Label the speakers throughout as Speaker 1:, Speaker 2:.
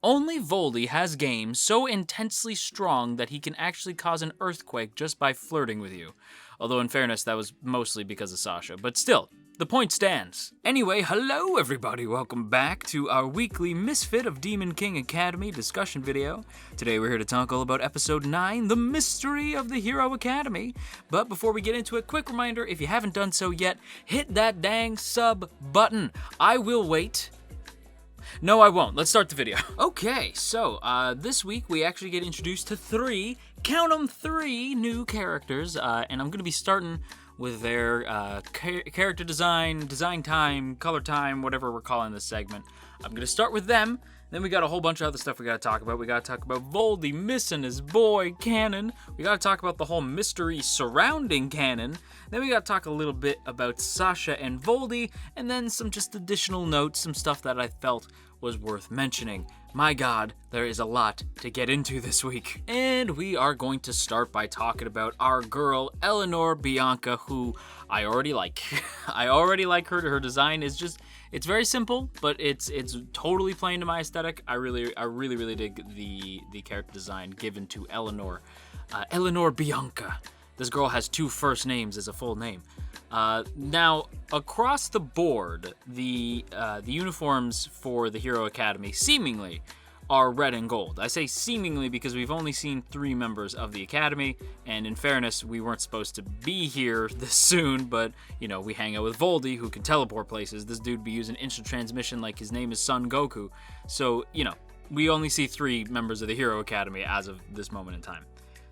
Speaker 1: Only Voldi has game so intensely strong that he can actually cause an earthquake just by flirting with you. Although in fairness, that was mostly because of Sasha, but still, the point stands. Anyway, hello everybody, welcome back to our weekly Misfit of Demon King Academy discussion video. Today we're here to talk all about episode 9, The Mystery of the Hero Academy. But before we get into it, quick reminder, if you haven't done so yet, hit that dang sub button. I will wait. No, I won't. Let's start the video. Okay, so this week we actually get introduced to three new characters, and I'm going to be starting with their character design time, color time, whatever we're calling this segment. I'm going to start with them. Then we got a whole bunch of other stuff we got to talk about. We got to talk about Voldi missing his boy, Canon. We got to talk about the whole mystery surrounding Canon. Then we got to talk a little bit about Sasha and Voldi, and then some just additional notes, some stuff that I felt was worth mentioning. My God, there is a lot to get into this week. And we are going to start by talking about our girl, Eleanor Bianca, who I already like. I already like her. Her design is just, it's very simple, but it's totally playing to my aesthetic. I really dig the character design given to Eleanor. Eleanor Bianca. This girl has two first names as a full name. Now, across the board, the uniforms for the Hero Academy seemingly are red and gold. I say seemingly because we've only seen 3 members of the Academy, and in fairness, we weren't supposed to be here this soon, but, you know, we hang out with Voldi, who can teleport places. This dude be using instant transmission like his name is Son Goku. So, you know, we only see 3 members of the Hero Academy as of this moment in time.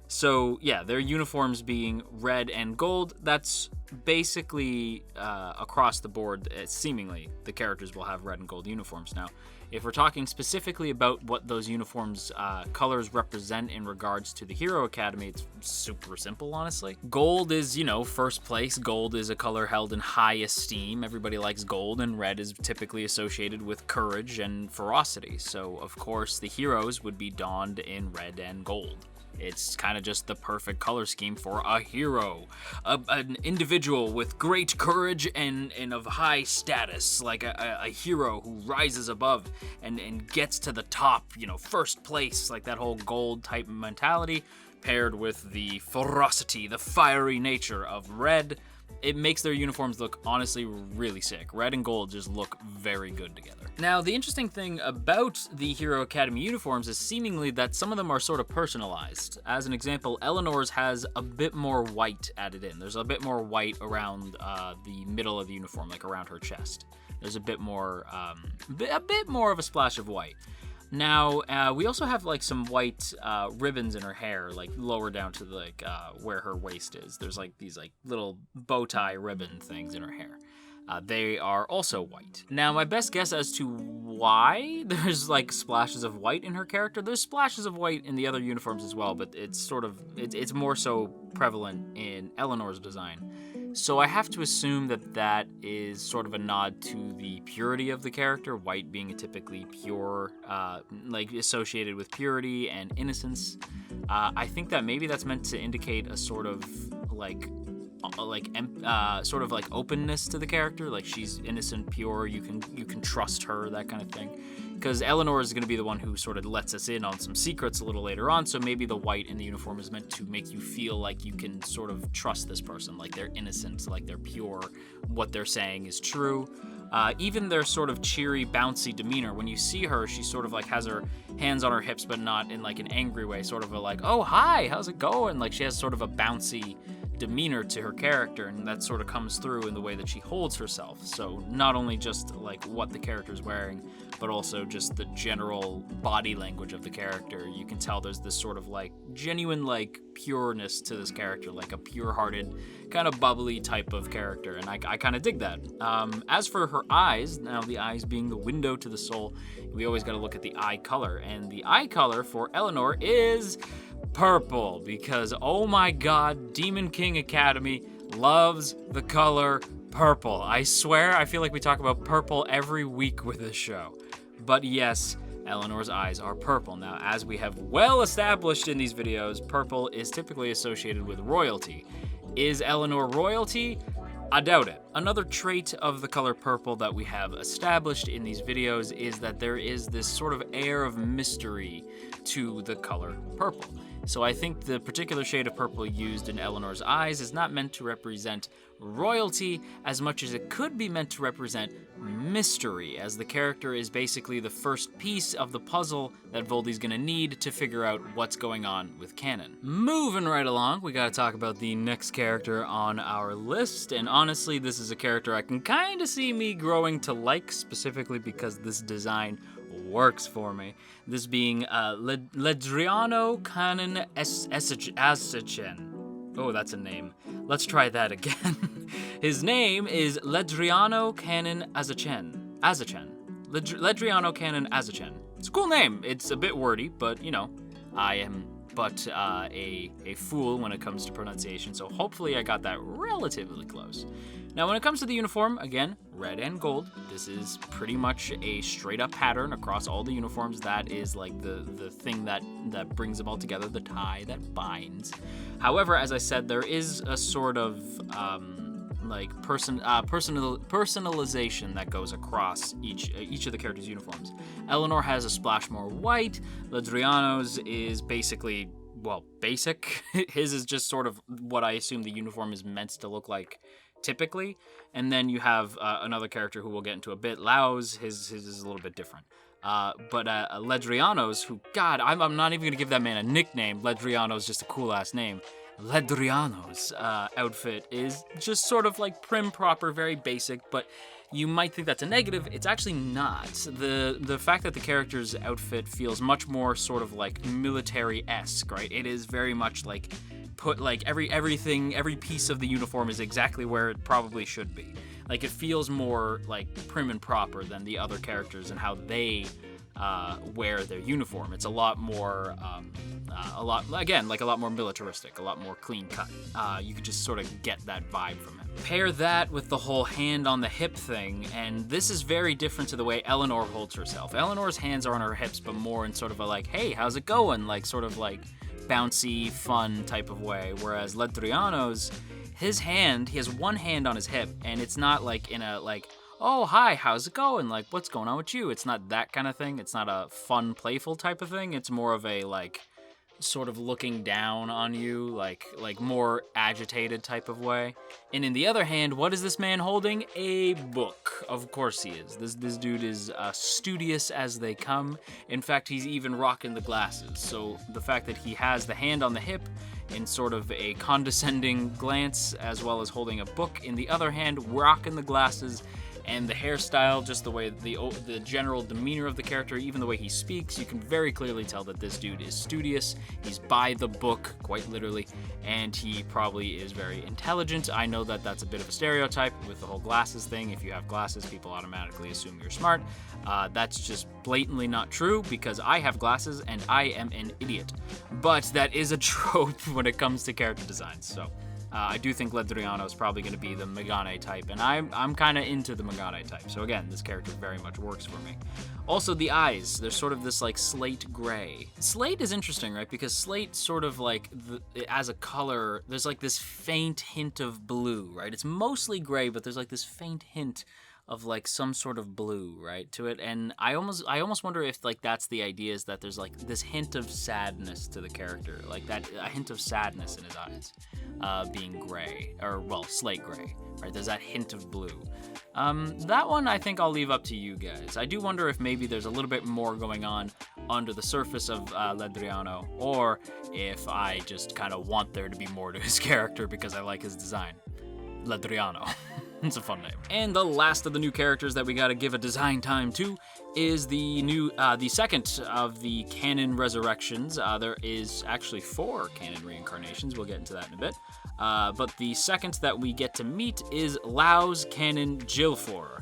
Speaker 1: So, yeah, their uniforms being red and gold, that's basically across the board, seemingly, the characters will have red and gold uniforms. Now, if we're talking specifically about what those uniforms' colors represent in regards to the Hero Academy, it's super simple, honestly. Gold is, you know, first place. Gold is a color held in high esteem. Everybody likes gold, and red is typically associated with courage and ferocity. So, of course, the heroes would be donned in red and gold. It's kind of just the perfect color scheme for a hero, an individual with great courage and of high status, like a hero who rises above and gets to the top, you know, first place, like that whole gold type mentality, paired with the ferocity, the fiery nature of red. It makes their uniforms look honestly really sick. Red and gold just look very good together. Now, the interesting thing about the Hero Academy uniforms is seemingly that some of them are sort of personalized. As an example, Eleanor's has a bit more white added in. There's a bit more white around the middle of the uniform, like around her chest. There's a bit more of a splash of white. Now, we also have like some white ribbons in her hair, like lower down to like where her waist is. There's like these like little bow tie ribbon things in her hair. They are also white. Now, my best guess as to why there's like splashes of white in her character, there's splashes of white in the other uniforms as well, but it's sort of, it's more so prevalent in Eleanor's design. So I have to assume that that is sort of a nod to the purity of the character, white being a typically pure, like associated with purity and innocence. I think that maybe that's meant to indicate a sort of sort of like openness to the character, like she's innocent, pure, you can trust her, that kind of thing. Because Eleanor is going to be the one who sort of lets us in on some secrets a little later on, so maybe the white in the uniform is meant to make you feel like you can sort of trust this person, like they're innocent, like they're pure, what they're saying is true. Even their sort of cheery, bouncy demeanor, when you see her, she sort of like has her hands on her hips, but not in like an angry way, sort of a like, oh, hi, how's it going? Like she has sort of a bouncy demeanor to her character, and that sort of comes through in the way that she holds herself. So not only just like what the character's wearing, but also just the general body language of the character. You can tell there's this sort of like genuine like pureness to this character, like a pure-hearted, kind of bubbly type of character, and I kind of dig that. As for her eyes, now the eyes being the window to the soul, we always got to look at the eye color, and the eye color for Eleanor is purple, because oh my God, Demon King Academy loves the color purple. I swear, I feel like we talk about purple every week with this show. But yes, Eleanor's eyes are purple. Now, as we have well established in these videos, purple is typically associated with royalty. Is Eleanor royalty? I doubt it. Another trait of the color purple that we have established in these videos is that there is this sort of air of mystery to the color purple. So I think the particular shade of purple used in Eleanor's eyes is not meant to represent royalty as much as it could be meant to represent mystery, as the character is basically the first piece of the puzzle that Voldi's gonna need to figure out what's going on with canon. Moving right along, we gotta talk about the next character on our list, and honestly, this is a character I can kinda see me growing to like, specifically because this design works for me. This being Ledriano Canon Azachen. Oh, that's a name. Let's try that again. His name is Ledriano Canon Azachen. Ledriano Canon Azachen. It's a cool name. It's a bit wordy, but you know, I am but a fool when it comes to pronunciation, so hopefully I got that relatively close. Now, when it comes to the uniform, again, red and gold. This is pretty much a straight-up pattern across all the uniforms. That is like the thing that brings them all together, the tie that binds. However, as I said, there is a sort of personalization that goes across each of the characters' uniforms. Eleanor has a splash more white. Ledriano's is basically, well, basic. His is just sort of what I assume the uniform is meant to look like typically. And then you have another character who we'll get into a bit, Lau's. His is a little bit different. But Ledriano's, who, God, I'm not even going to give that man a nickname. Ledriano's just a cool-ass name. Ledriano's outfit is just sort of like prim, proper, very basic, but you might think that's a negative. It's actually not. The fact that the character's outfit feels much more sort of like military-esque, right? It is very much like put like every piece of the uniform is exactly where it probably should be. Like, it feels more like prim and proper than the other characters and how they wear their uniform. It's a lot more more militaristic, a lot more clean cut. You could just sort of get that vibe from him. Pair that with the whole hand on the hip thing, and this is very different to the way Eleanor holds herself. Eleanor's hands are on her hips, but more in sort of a like, hey, how's it going? Like, sort of like bouncy, fun type of way. Whereas Ledriano's, he has one hand on his hip, and it's not like in a like, oh, hi, how's it going? Like, what's going on with you? It's not that kind of thing. It's not a fun, playful type of thing. It's more of a, like, sort of looking down on you, like more agitated type of way. And in the other hand, what is this man holding? A book. Of course he is. This dude is studious as they come. In fact, he's even rocking the glasses. So the fact that he has the hand on the hip in sort of a condescending glance, as well as holding a book in the other hand, rocking the glasses, and the hairstyle, just the way the general demeanor of the character, even the way he speaks, you can very clearly tell that this dude is studious. He's by the book, quite literally, and he probably is very intelligent. I know that that's a bit of a stereotype with the whole glasses thing. If you have glasses, people automatically assume you're smart. That's just blatantly not true, because I have glasses and I am an idiot. But that is a trope when it comes to character designs, so I do think Ledriano is probably going to be the Megane type, and I'm kind of into the Megane type. So again, this character very much works for me. Also, the eyes, they're sort of this like slate gray. Slate is interesting, right? Because slate sort of like, as a color, there's like this faint hint of blue, right? It's mostly gray, but there's like this faint hint of like some sort of blue, right, to it. And I almost wonder if like that's the idea, is that there's like this hint of sadness to the character, like that, a hint of sadness in his eyes, being gray, or well, slate gray, right? There's that hint of blue. That one I think I'll leave up to you guys. I do wonder if maybe there's a little bit more going on under the surface of Ledriano, or if I just kind of want there to be more to his character because I like his design. Ledriano. It's a fun name. And the last of the new characters that we gotta give a design time to is the second of the canon resurrections. There is actually 4 canon reincarnations. We'll get into that in a bit. But the second that we get to meet is Lau's canon Jilfor.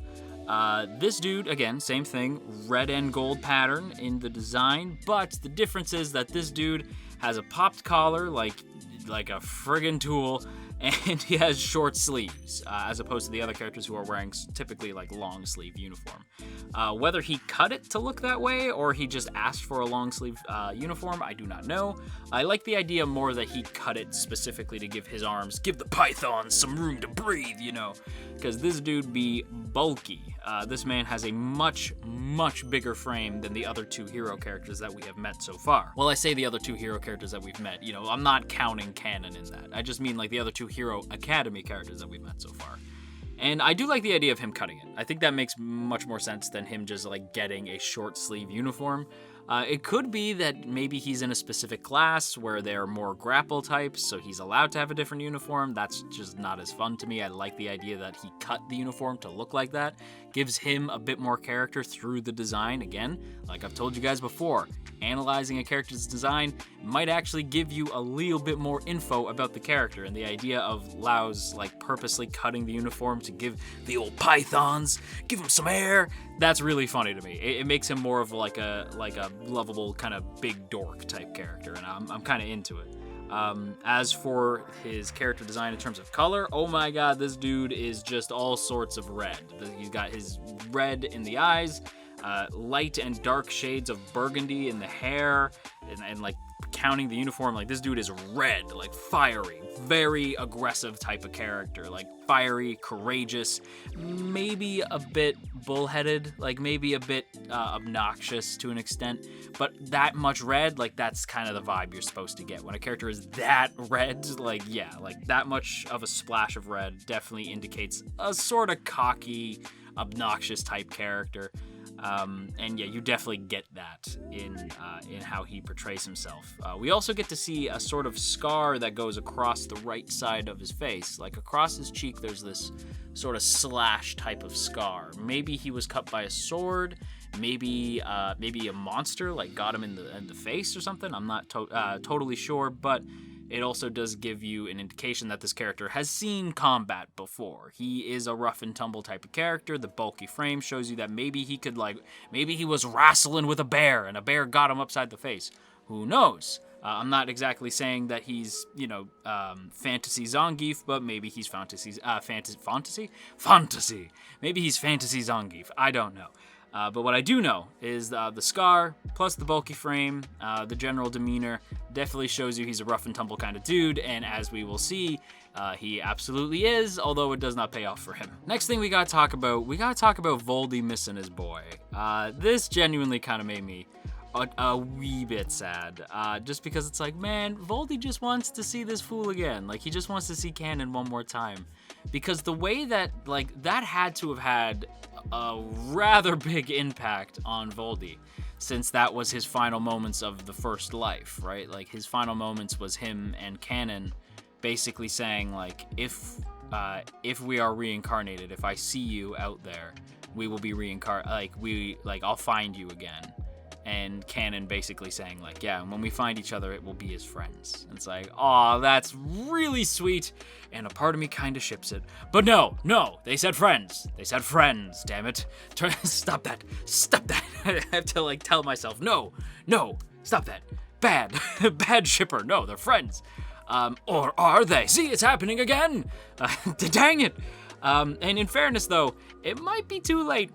Speaker 1: This dude, again, same thing, red and gold pattern in the design, but the difference is that this dude has a popped collar like a friggin' tool, and he has short sleeves, as opposed to the other characters who are wearing typically like long sleeve uniform. Whether he cut it to look that way or he just asked for a long sleeve uniform, I do not know. I like the idea more that he cut it specifically to give his arms, give the pythons some room to breathe, you know, because this dude be bulky. This man has a much bigger frame than the other two hero characters that we have met so far. Well, I say the other two hero characters that we've met, you know, I'm not counting canon in that. I just mean like the other two Hero Academy characters that we've met so far. And I do like the idea of him cutting it. I think that makes much more sense than him just like getting a short sleeve uniform. It could be that maybe he's in a specific class where they're more grapple types, so he's allowed to have a different uniform. That's just not as fun to me. I like the idea that he cut the uniform to look like that. Gives him a bit more character through the design. Again, like I've told you guys before, analyzing a character's design might actually give you a little bit more info about the character, and the idea of Lao's like purposely cutting the uniform to give the old pythons, give him some air, that's really funny to me. It makes him more of like a lovable kind of big dork type character, and I'm kind of into it. As for his character design in terms of color, oh my god, this dude is just all sorts of red. He's got his red in the eyes, light and dark shades of burgundy in the hair, and like counting the uniform, like this dude is red, like fiery, very aggressive type of character, like fiery, courageous, maybe a bit bullheaded, like maybe a bit obnoxious to an extent, but that much red, like that's kind of the vibe you're supposed to get when a character is that red. Like yeah, like that much of a splash of red definitely indicates a sort of cocky, obnoxious type character. And yeah, you definitely get that in how he portrays himself. We also get to see a sort of scar that goes across the right side of his face. Like across his cheek, there's this sort of slash type of scar. Maybe he was cut by a sword. Maybe a monster like got him in the face or something. I'm not totally sure, but it also does give you an indication that this character has seen combat before. He is a rough and tumble type of character. The bulky frame shows you that maybe he was wrestling with a bear and a bear got him upside the face. Who knows? I'm not exactly saying that he's, fantasy Zangief, but maybe he's fantasy. Maybe he's fantasy Zangief. I don't know. But what I do know is the scar, plus the bulky frame, the general demeanor, definitely shows you he's a rough and tumble kind of dude, and as we will see, he absolutely is, although it does not pay off for him. Next thing we gotta talk about Voldi missing his boy. This genuinely kind of made me a wee bit sad, just because it's like, man, Voldi just wants to see this fool again. Like, he just wants to see Canon one more time. Because the way that, like, that had to have had a rather big impact on Voldi, since that was his final moments of the first life, right? Like, his final moments was him and Canon basically saying, like, if we are reincarnated, if I see you out there, we will be reincarnated, I'll find you again. And Canon basically saying, like, yeah, when we find each other, it will be as friends. And it's like, aw, that's really sweet, and a part of me kind of ships it. But no, they said friends. They said friends, damn it. Stop that. I have to, like, tell myself, no, stop that. Bad shipper. No, they're friends. Or are they? See, it's happening again. Dang it. And in fairness, though, it might be too late.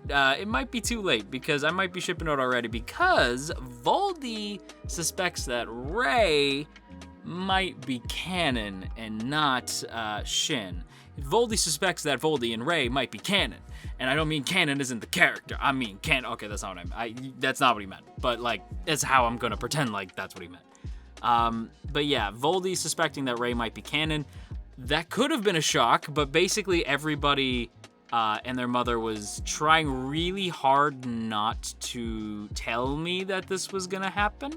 Speaker 1: Because I might be shipping out already, because Voldi suspects that Rei might be canon and not Shin. Voldi suspects that Voldi and Rei might be canon. And I don't mean canon isn't the character. I mean canon. Okay, that's not what I meant. That's not what he meant. But, like, that's how I'm going to pretend like that's what he meant. But yeah, Voldi suspecting that Rei might be canon. That could have been a shock, but basically everybody and their mother was trying really hard not to tell me that this was gonna happen.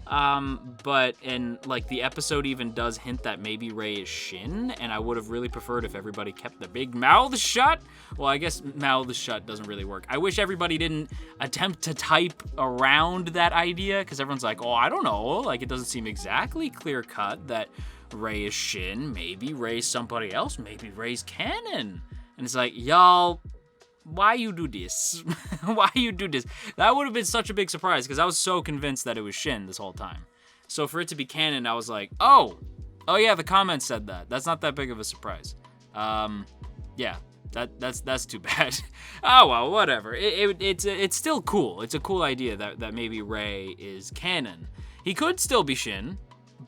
Speaker 1: And like the episode even does hint that maybe Rei is Shin, and I would have really preferred if everybody kept their big mouths shut. Well, I guess mouths shut doesn't really work. I wish everybody didn't attempt to type around that idea, because everyone's like, oh, I don't know, like it doesn't seem exactly clear cut that Rei is Shin, maybe Rei's somebody else, maybe Rei's canon. And it's like, y'all, why you do this? Why you do this? That would have been such a big surprise, because I was so convinced that it was Shin this whole time. So for it to be canon, I was like, oh, Oh yeah, the comments said that. That's not that big of a surprise. Yeah, that's too bad. Oh well, whatever. It's still cool. It's a cool idea that maybe Rey is canon. He could still be Shin,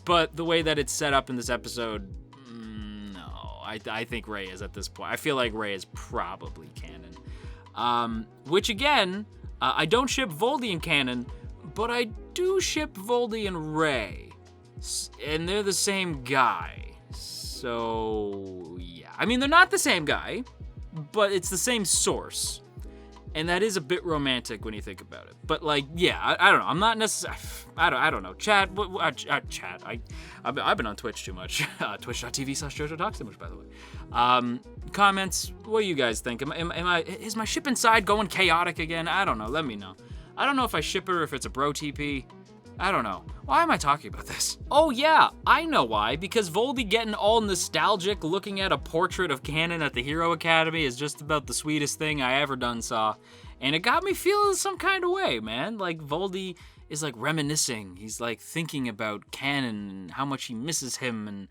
Speaker 1: but the way that it's set up in this episode, no. I think Rey is at this point. I feel like Rey is probably canon. Which again, I don't ship Voldi in canon, but I do ship Voldi and Rey. And they're the same guy. So, yeah. I mean, they're not the same guy, but it's the same source. And that is a bit romantic when you think about it. But, like, yeah, I don't know. I'm not necessarily... I don't know. Chat. Chat. I've been on Twitch too much. Twitch.tv/JoJo Talks too much, by the way. Comments. What do you guys think? Is my ship inside going chaotic again? I don't know. Let me know. I don't know if I ship her or if it's a bro TP. I don't know. Why am I talking about this? Oh yeah, I know why. Because Voldi getting all nostalgic looking at a portrait of Canon at the Hero Academy is just about the sweetest thing I ever done saw. And it got me feeling some kind of way, man. Like Voldi is like reminiscing. He's like thinking about Canon and how much he misses him and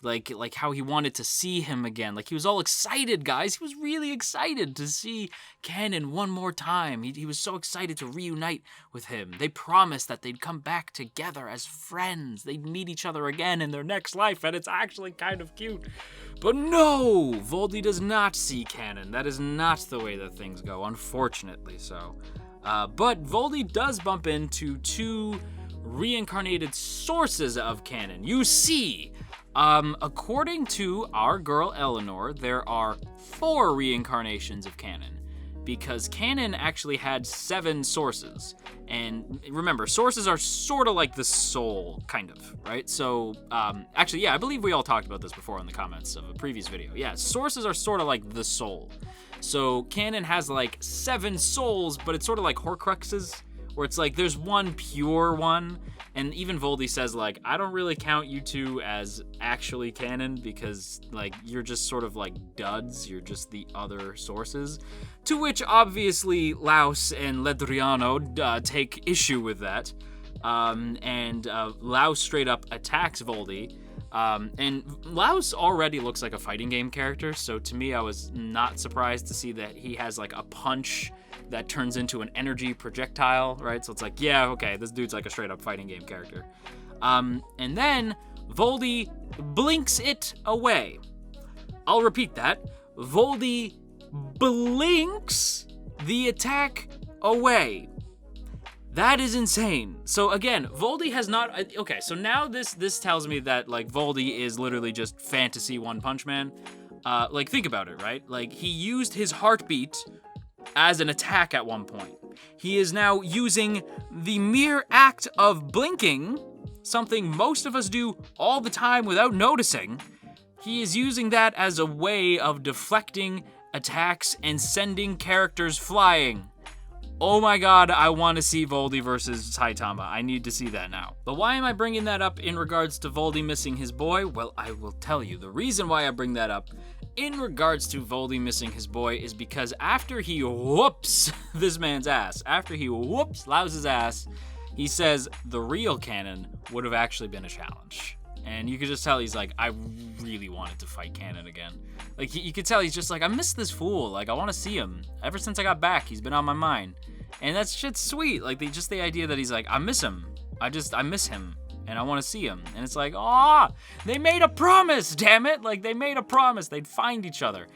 Speaker 1: like how he wanted to see him again. Like he was all excited, guys. He was really excited to see Canon one more time. He was so excited to reunite with him. They promised that they'd come back together as friends. They'd meet each other again in their next life, and it's actually kind of cute. But no, Voldi does not see Canon. That is not the way that things go, unfortunately so. But Voldi does bump into two reincarnated sources of Canon. You see, according to our girl Eleanor, there are 4 reincarnations of Canon, because Canon actually had 7 sources. And remember, sources are sort of like the soul, kind of, right? So, actually, yeah, I believe we all talked about this before in the comments of a previous video. Yeah, sources are sort of like the soul. So Canon has like 7 souls, but it's sort of like Horcruxes, where it's like there's one pure one. And even Voldi says, like, I don't really count you two as actually canon because, like, you're just sort of like duds. You're just the other sources. To which, obviously, Laus and Ledriano take issue with that. And Laus straight up attacks Voldi. And Laus already looks like a fighting game character. So to me, I was not surprised to see that he has, like, a punch that turns into an energy projectile, right? So it's like, yeah, okay, this dude's like a straight up fighting game character. And then Voldi blinks it away. I'll repeat that. Voldi blinks the attack away. That is insane. So again, Voldi has not... Okay, so now this tells me that, like, Voldi is literally just fantasy One Punch Man. Like, think about it, right? Like, he used his heartbeat as an attack at one point. He is now using the mere act of blinking, something most of us do all the time without noticing. He is using that as a way of deflecting attacks and sending characters flying. Oh my god, I want to see Voldi versus Saitama. I need to see that now. But why am I bringing that up in regards to Voldi missing his boy? Well, I will tell you. The reason why I bring that up in regards to Voldi missing his boy is because after he whoops this man's ass, after he whoops Laus's ass, he says the real canon would have actually been a challenge. And you could just tell he's like, I really wanted to fight Canon again. Like, you could tell he's just like, I miss this fool. Like, I want to see him. Ever since I got back, he's been on my mind. And that shit's sweet. Like, just the idea that he's like, I miss him. I miss him. And I want to see him. And it's like, they made a promise, damn it. Like, they made a promise. They'd find each other.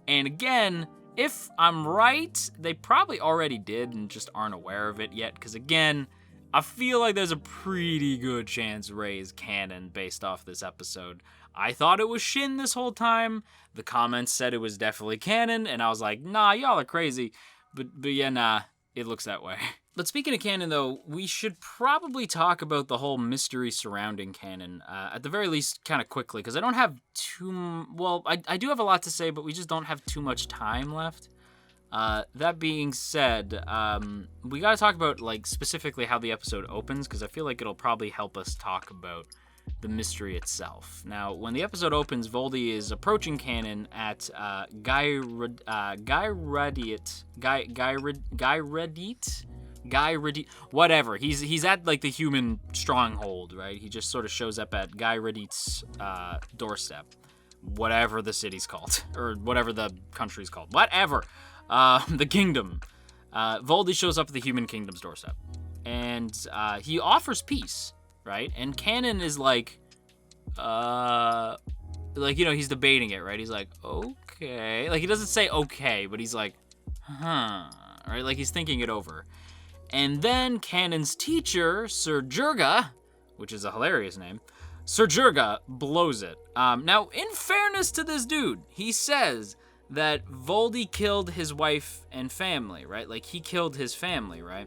Speaker 1: And again, if I'm right, they probably already did and just aren't aware of it yet. Because again, I feel like there's a pretty good chance Rey's canon based off this episode. I thought it was Shin this whole time. The comments said it was definitely canon, and I was like, nah, y'all are crazy. But yeah, nah, it looks that way. But speaking of canon, though, we should probably talk about the whole mystery surrounding canon, at the very least, kind of quickly, because I don't have I do have a lot to say, but we just don't have too much time left. That being said, we gotta talk about, like, specifically how the episode opens, because I feel like it'll probably help us talk about the mystery itself. Now, when the episode opens, Voldi is approaching Canon at Gairedit whatever. He's at like the human stronghold, right? He just sort of shows up at Guy Radit's doorstep, whatever the city's called, or whatever the country's called, whatever, the kingdom. Voldi shows up at the human kingdom's doorstep, and he offers peace, right? And Canon is like, he's debating it, right? He's like, okay, like he doesn't say okay, but he's like, right? Like he's thinking it over. And then Canon's teacher, Sir Jurga, which is a hilarious name, Sir Jurga blows it. Now, in fairness to this dude, he says that Voldi killed his wife and family, right? Like, he killed his family, right?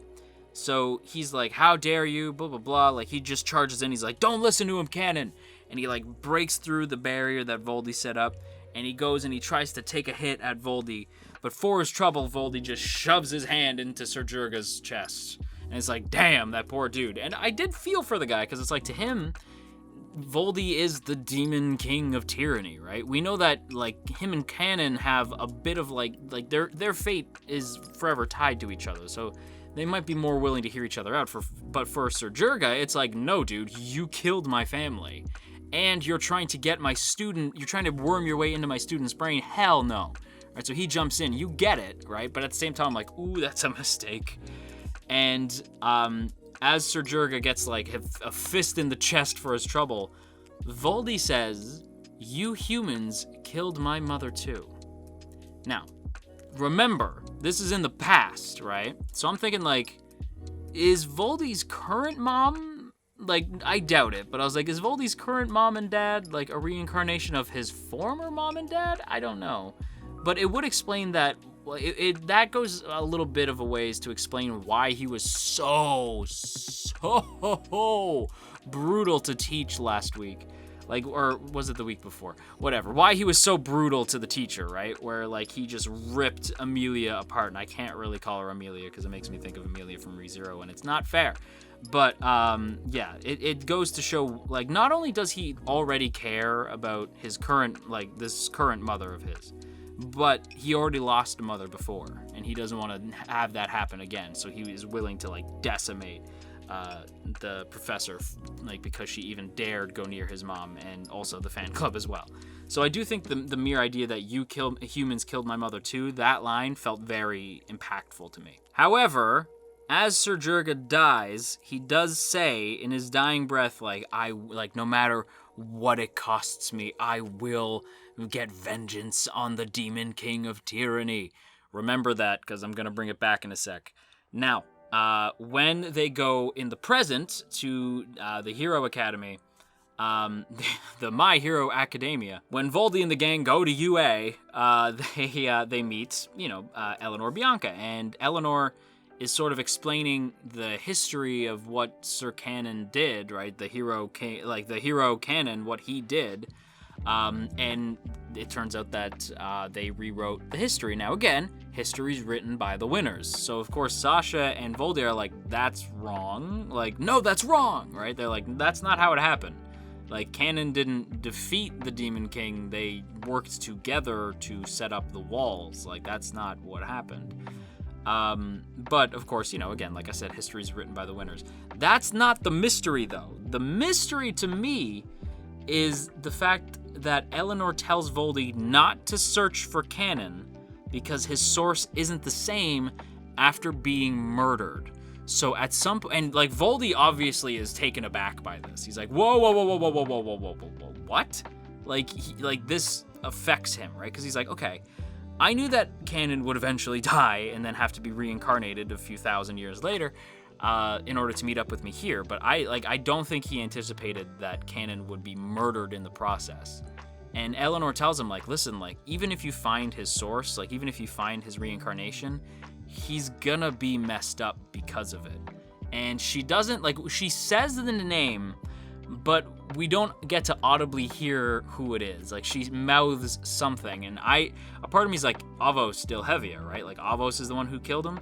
Speaker 1: So he's like, how dare you, blah, blah, blah. Like, he just charges in. He's like, don't listen to him, Canon. And he, like, breaks through the barrier that Voldi set up. And he goes and he tries to take a hit at Voldi. But for his trouble, Voldi just shoves his hand into Sir Jurga's chest. And it's like, damn, that poor dude. And I did feel for the guy, because it's like, to him, Voldi is the demon king of tyranny, right? We know that, like, him and Canon have a bit of, like their fate is forever tied to each other. So they might be more willing to hear each other out. But for Sir Jurga, it's like, no, dude, you killed my family. And you're trying to get my student, you're trying to worm your way into my student's brain. Hell no. Right, so he jumps in. You get it, right? But at the same time, I'm like, ooh, that's a mistake. And as Sir Jurga gets, like, a fist in the chest for his trouble, Voldi says, you humans killed my mother too. Now, remember, this is in the past, right? So I'm thinking, like, is Voldi's current mom, like, I doubt it, but I was like, is Voldi's current mom and dad, like, a reincarnation of his former mom and dad? I don't know. But it would explain that, well, that goes a little bit of a ways to explain why he was so brutal to teach last week. Like, or was it the week before? Whatever. Why he was so brutal to the teacher, right? Where, like, he just ripped Amelia apart. And I can't really call her Amelia because it makes me think of Amelia from ReZero, and it's not fair. But, yeah, it goes to show, like, not only does he already care about his current, like, this current mother of his, but he already lost a mother before, and he doesn't want to have that happen again. So he is willing to, like, decimate the professor, like, because she even dared go near his mom, and also the fan club as well. So I do think the mere idea that humans killed my mother too, that line felt very impactful to me. However, as Sir Jurga dies, he does say in his dying breath, like, no matter what it costs me, I will get vengeance on the demon king of tyranny. Remember that, because I'm going to bring it back in a sec. Now, when they go in the present to the Hero Academy, the My Hero Academia, when Voldi and the gang go to UA, they meet, Eleanor Bianca, and Eleanor is sort of explaining the history of what Sir Canon did, right? The hero Canon, what he did. And it turns out that they rewrote the history. Now, again, history's written by the winners. So, of course, Sasha and Voldi are like, that's wrong. Like, no, that's wrong, right? They're like, that's not how it happened. Like, Canon didn't defeat the Demon King. They worked together to set up the walls. Like, that's not what happened. But, of course, again, like I said, history's written by the winners. That's not the mystery, though. The mystery to me is the fact that Eleanor tells Voldi not to search for Canon because his source isn't the same after being murdered. So at some point, and like Voldi obviously is taken aback by this. He's like, whoa, what? Like this affects him, right? Because he's like, okay, I knew that Canon would eventually die and then have to be reincarnated a few thousand years later in order to meet up with me here. But I don't think he anticipated that Canon would be murdered in the process. And Eleanor tells him, like, listen, like, even if you find his source, like, even if you find his reincarnation, he's gonna be messed up because of it. And she doesn't, like, she says the name, but we don't get to audibly hear who it is. Like, she mouths something, and a part of me is like, Avos still heavier, right? Like, Avos is the one who killed him.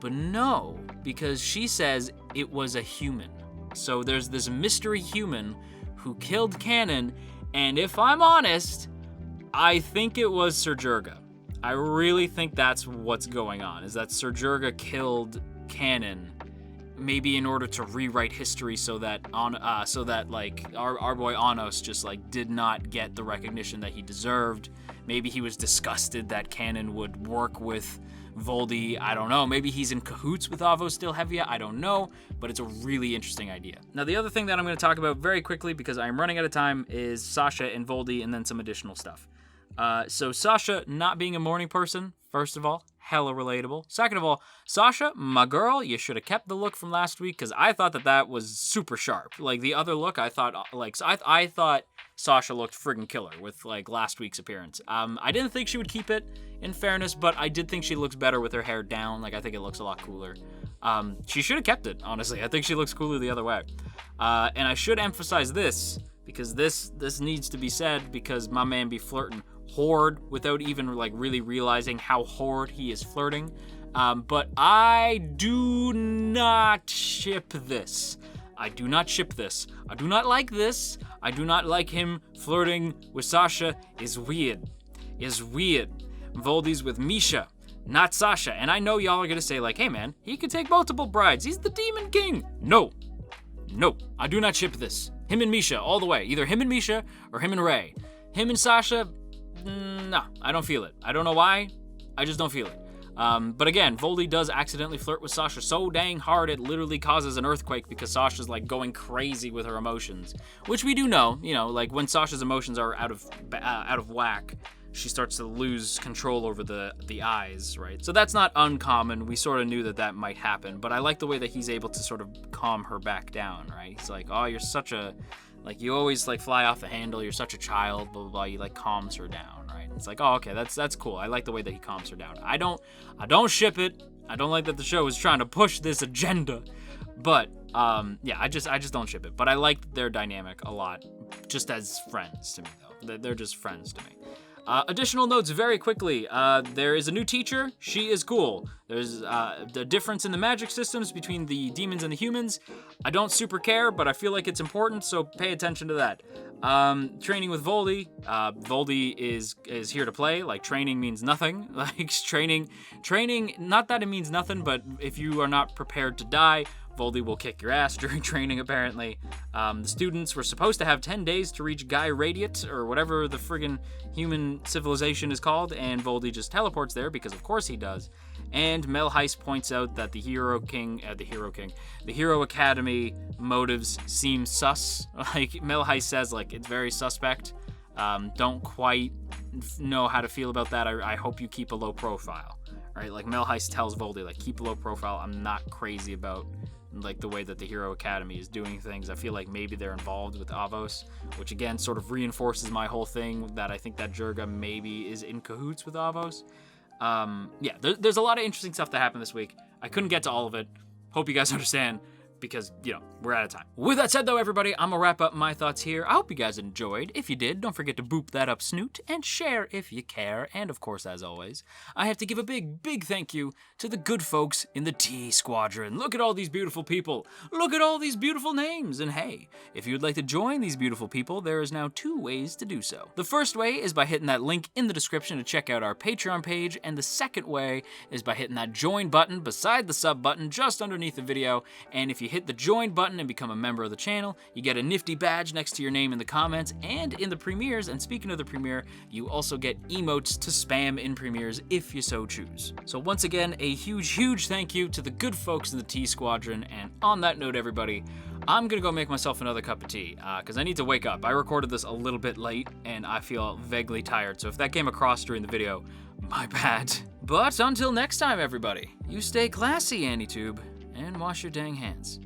Speaker 1: But no, because she says it was a human. So there's this mystery human who killed Canon, and if I'm honest, I think it was Sir Jurga. I really think that's what's going on, is that Sir Jurga killed Canon maybe in order to rewrite history so that like our boy Anos just like did not get the recognition that he deserved. Maybe he was disgusted that Canon would work with Voldi. I don't know. Maybe he's in cahoots with Avo Still Hevia. I don't know, but it's a really interesting idea. Now, the other thing that I'm going to talk about very quickly, because I'm running out of time, is Sasha and Voldi and then some additional stuff. So Sasha not being a morning person, first of all, hella relatable. Second of all, Sasha, my girl, you should have kept the look from last week, because I thought that was super sharp. Like, the other look, I thought Sasha looked friggin' killer with, like, last week's appearance. I didn't think she would keep it, in fairness, but I did think she looks better with her hair down. Like, I think it looks a lot cooler. She should have kept it, honestly. I think she looks cooler the other way. And I should emphasize this, because this needs to be said, because my man be flirting hard without even, like, really realizing how hard he is flirting. But I do not ship this. I do not ship this. I do not like this. I do not like him flirting with Sasha. Is weird. Voldi's with Misha, not Sasha. And I know y'all are gonna say, like, hey man, he could take multiple brides. He's the Demon King. No, I do not ship this. Him and Misha all the way. Either him and Misha or him and Ray. Him and Sasha, no, I don't feel it. I don't know why. I just don't feel it. But again, Voldi does accidentally flirt with Sasha so dang hard it literally causes an earthquake because Sasha's like going crazy with her emotions, which we do know, you know, like when Sasha's emotions are out of whack, she starts to lose control over the eyes, right? So that's not uncommon. We sort of knew that might happen, but I like the way that he's able to sort of calm her back down, right? He's like, oh, you're such a, like, you always like fly off the handle. You're such a child, blah, blah, blah. He like calms her down, right? It's like, oh, okay, that's cool. I like the way that he calms her down. I don't ship it. I don't like that the show is trying to push this agenda, but yeah, I just don't ship it. But I like their dynamic a lot, just as friends to me, though. They're just friends to me. Additional notes very quickly. There is a new teacher. She is cool. There's the difference in the magic systems between the demons and the humans. I don't super care, but I feel like it's important, so pay attention to that. Training with Voldi. Voldi is here to play. Like, training means nothing. Like, training, not that it means nothing, but if you are not prepared to die, Voldi will kick your ass during training, apparently. The students were supposed to have 10 days to reach Guy Radiate, or whatever the friggin' human civilization is called, and Voldi just teleports there, because of course he does. And Melheis points out that the Hero Academy motives seem sus. Like, Melheis says, like, it's very suspect. Don't quite know how to feel about that. I hope you keep a low profile. Right? Like, Melheis tells Voldi, like, keep a low profile. I'm not crazy about, like, the way that the Hero Academy is doing things. I feel like maybe they're involved with Avos, which again sort of reinforces my whole thing that I think that Jurga maybe is in cahoots with Avos. Yeah, there's a lot of interesting stuff that happened this week. I couldn't get to all of it. Hope you guys understand, because, you know, we're out of time. With that said, though, everybody, I'm gonna wrap up my thoughts here. I hope you guys enjoyed. If you did, don't forget to boop that up snoot and share if you care. And, of course, as always, I have to give a big thank you to the good folks in the T Squadron. Look at all these beautiful people. Look at all these beautiful names. And hey, if you'd like to join these beautiful people, there is now 2 ways to do so. The first way is by hitting that link in the description to check out our Patreon page, and the second way is by hitting that join button beside the sub button just underneath the video. And if you hit the join button and become a member of the channel, you get a nifty badge next to your name in the comments and in the premieres. And speaking of the premiere, you also get emotes to spam in premieres if you so choose. So once again, a huge thank you to the good folks in the T Squadron. And on that note, everybody, I'm gonna go make myself another cup of tea because I need to wake up. I recorded this a little bit late and I feel vaguely tired, so if that came across during the video, my bad. But until next time, everybody, you stay classy, AniTube, and wash your dang hands.